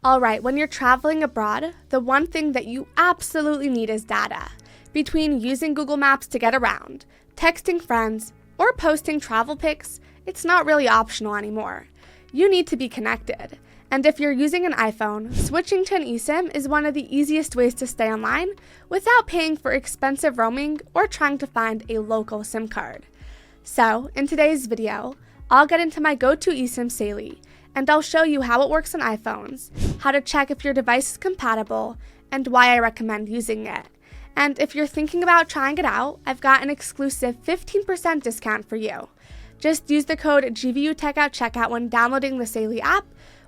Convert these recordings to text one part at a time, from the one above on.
Alright, when you're traveling abroad, the one thing that you absolutely need is data. Between using Google Maps to get around, texting friends, or posting travel pics, it's not really optional anymore. You need to be connected. And if you're using an iPhone, switching to an eSIM is one of the easiest ways to stay online without paying for expensive roaming or trying to find a local SIM card. So, in today's video, I'll get into my go-to eSIM Saily, and I'll show you how it works on iPhones, how to check if your device is compatible, and why I recommend using it. And if you're thinking about trying it out, I've got an exclusive 15% discount for you. Just use the code GVUTech at checkout when downloading the Saily app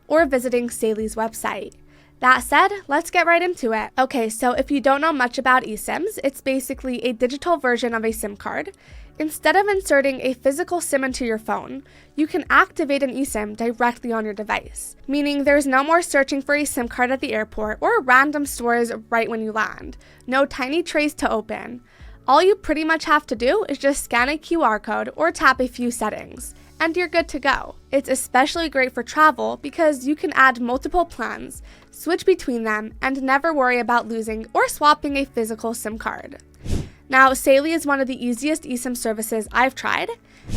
or visiting Saily's website. That said, let's get right into it. Okay, so if you don't know much about eSIMs, it's basically a digital version of a SIM card. Instead of inserting a physical SIM into your phone, you can activate an eSIM directly on your device, meaning there's no more searching for a SIM card at the airport or random stores right when you land. No tiny trays to open. All you pretty much have to do is just scan a QR code or tap a few settings, and you're good to go. It's especially great for travel because you can add multiple plans, switch between them, and never worry about losing or swapping a physical SIM card. Now, Saily is one of the easiest eSIM services I've tried,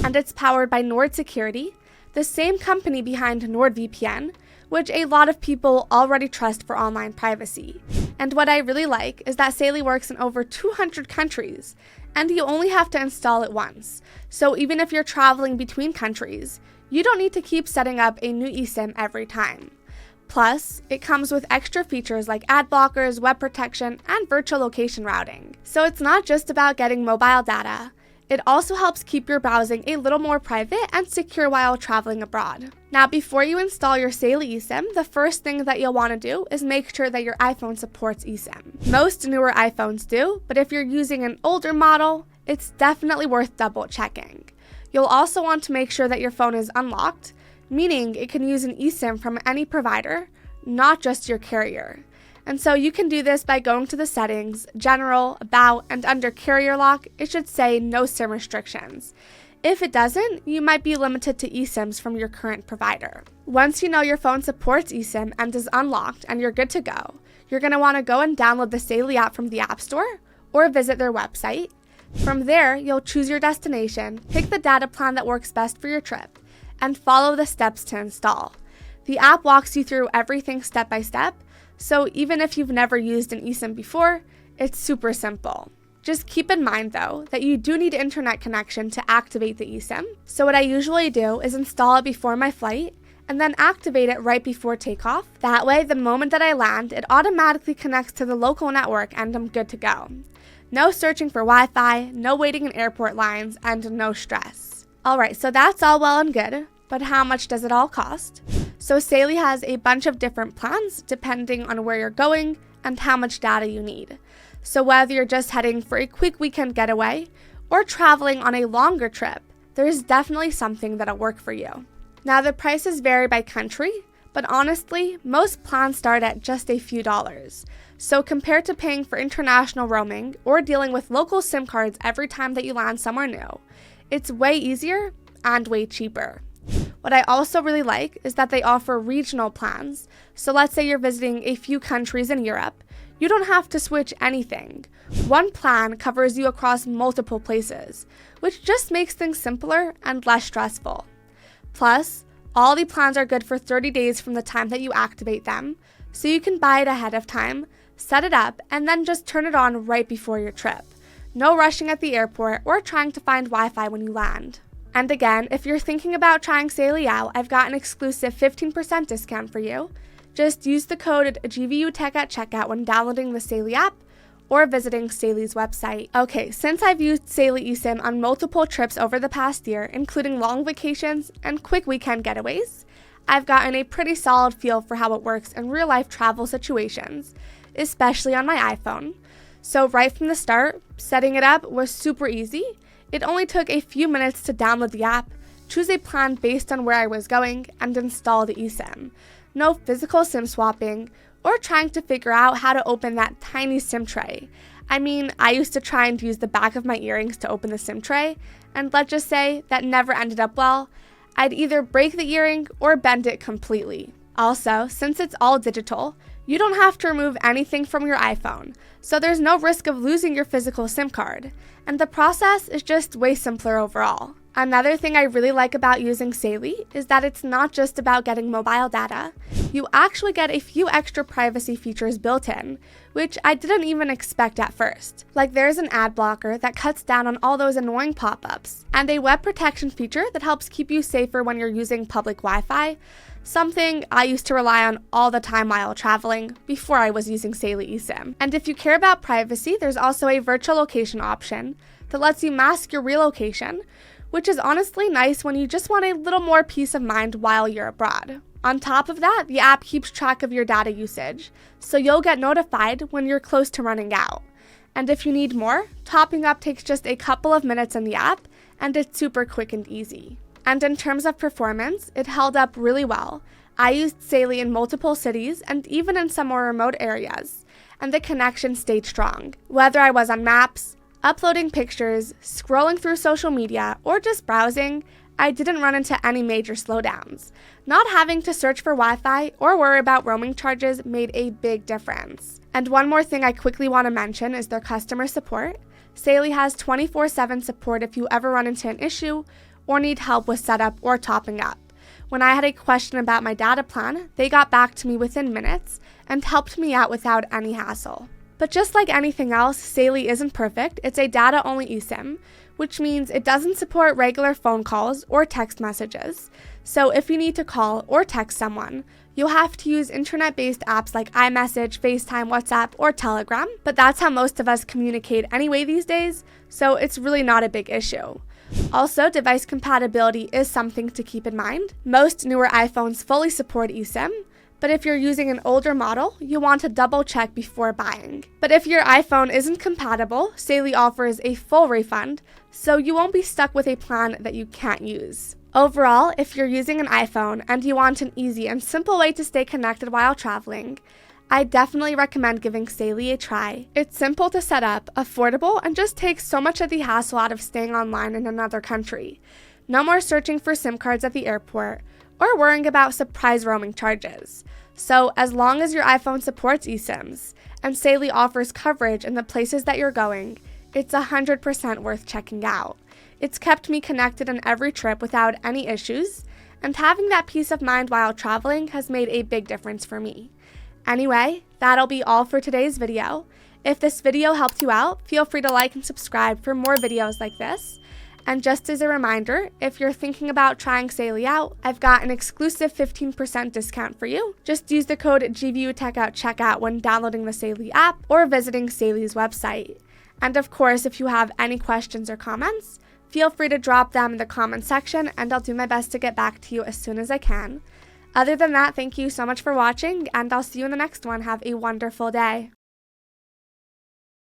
and it's powered by Nord Security, the same company behind NordVPN, which a lot of people already trust for online privacy. And what I really like is that Saily works in over 200 countries, and you only have to install it once. So even if you're traveling between countries, you don't need to keep setting up a new eSIM every time. Plus, it comes with extra features like ad blockers, web protection, and virtual location routing. So it's not just about getting mobile data. It also helps keep your browsing a little more private and secure while traveling abroad. Now, before you install your Saily eSIM, the first thing that you'll want to do is make sure that your iPhone supports eSIM. Most newer iPhones do, but if you're using an older model, it's definitely worth double checking. You'll also want to make sure that your phone is unlocked, meaning it can use an eSIM from any provider, not just your carrier. And so you can do this by going to the settings, general, about, and under carrier lock, it should say no SIM restrictions. If it doesn't, you might be limited to eSIMs from your current provider. Once you know your phone supports eSIM and is unlocked and you're good to go, you're going to want to go and download the Saily app from the App Store or visit their website. From there, you'll choose your destination, pick the data plan that works best for your trip, and follow the steps to install. The app walks you through everything step by step, so even if you've never used an eSIM before, it's super simple. Just keep in mind though, that you do need internet connection to activate the eSIM. So what I usually do is install it before my flight, and then activate it right before takeoff. That way, the moment that I land, it automatically connects to the local network and I'm good to go. No searching for Wi-Fi, no waiting in airport lines, and no stress. Alright, so that's all well and good, but how much does it all cost? So Saily has a bunch of different plans depending on where you're going and how much data you need. So whether you're just heading for a quick weekend getaway or traveling on a longer trip, there's definitely something that'll work for you. Now the prices vary by country, but honestly, most plans start at just a few dollars. So compared to paying for international roaming or dealing with local SIM cards every time that you land somewhere new, it's way easier and way cheaper. What I also really like is that they offer regional plans. So let's say you're visiting a few countries in Europe. You don't have to switch anything. One plan covers you across multiple places, which just makes things simpler and less stressful. Plus, all the plans are good for 30 days from the time that you activate them, so you can buy it ahead of time, set it up, and then just turn it on right before your trip. No rushing at the airport or trying to find Wi-Fi when you land. And again, if you're thinking about trying Saily out, I've got an exclusive 15% discount for you. Just use the code GVUTech at checkout when downloading the Saily app or visiting Saily's website. Okay, since I've used Saily eSIM on multiple trips over the past year, including long vacations and quick weekend getaways, I've gotten a pretty solid feel for how it works in real-life travel situations, especially on my iPhone. So right from the start, setting it up was super easy. It only took a few minutes to download the app, choose a plan based on where I was going, and install the eSIM. No physical SIM swapping, or trying to figure out how to open that tiny SIM tray. I mean, I used to try and use the back of my earrings to open the SIM tray, and let's just say that never ended up well. I'd either break the earring or bend it completely. Also, since it's all digital, you don't have to remove anything from your iPhone, so there's no risk of losing your physical SIM card, and the process is just way simpler overall. Another thing I really like about using Saily is that it's not just about getting mobile data. You actually get a few extra privacy features built in, which I didn't even expect at first. Like there's an ad blocker that cuts down on all those annoying pop-ups, and a web protection feature that helps keep you safer when you're using public Wi-Fi, something I used to rely on all the time while traveling before I was using Saily eSIM. And if you care about privacy, there's also a virtual location option that lets you mask your real location, which is honestly nice when you just want a little more peace of mind while you're abroad. On top of that, the app keeps track of your data usage, so you'll get notified when you're close to running out. And if you need more, topping up takes just a couple of minutes in the app, and it's super quick and easy. And in terms of performance, it held up really well. I used Saily in multiple cities and even in some more remote areas, and the connection stayed strong. Whether I was on maps, uploading pictures, scrolling through social media, or just browsing, I didn't run into any major slowdowns. Not having to search for Wi-Fi or worry about roaming charges made a big difference. And one more thing I quickly want to mention is their customer support. Saily has 24/7 support if you ever run into an issue or need help with setup or topping up. When I had a question about my data plan, they got back to me within minutes and helped me out without any hassle. But just like anything else, Saily isn't perfect. It's a data-only eSIM, which means it doesn't support regular phone calls or text messages. So if you need to call or text someone, you'll have to use internet-based apps like iMessage, FaceTime, WhatsApp, or Telegram. But that's how most of us communicate anyway these days, so it's really not a big issue. Also, device compatibility is something to keep in mind. Most newer iPhones fully support eSIM, but if you're using an older model, you want to double check before buying. But if your iPhone isn't compatible, Saily offers a full refund, so you won't be stuck with a plan that you can't use. Overall, if you're using an iPhone and you want an easy and simple way to stay connected while traveling, I definitely recommend giving Saily a try. It's simple to set up, affordable, and just takes so much of the hassle out of staying online in another country. No more searching for SIM cards at the airport, or worrying about surprise roaming charges. So as long as your iPhone supports eSIMs, and Saily offers coverage in the places that you're going, it's 100% worth checking out. It's kept me connected on every trip without any issues, and having that peace of mind while traveling has made a big difference for me. Anyway, that'll be all for today's video. If this video helped you out, feel free to like and subscribe for more videos like this. And just as a reminder, if you're thinking about trying Saily out, I've got an exclusive 15% discount for you. Just use the code GVUTech at checkout when downloading the Saily app or visiting Saily's website. And of course, if you have any questions or comments, feel free to drop them in the comment section and I'll do my best to get back to you as soon as I can. Other than that, thank you so much for watching and I'll see you in the next one. Have a wonderful day.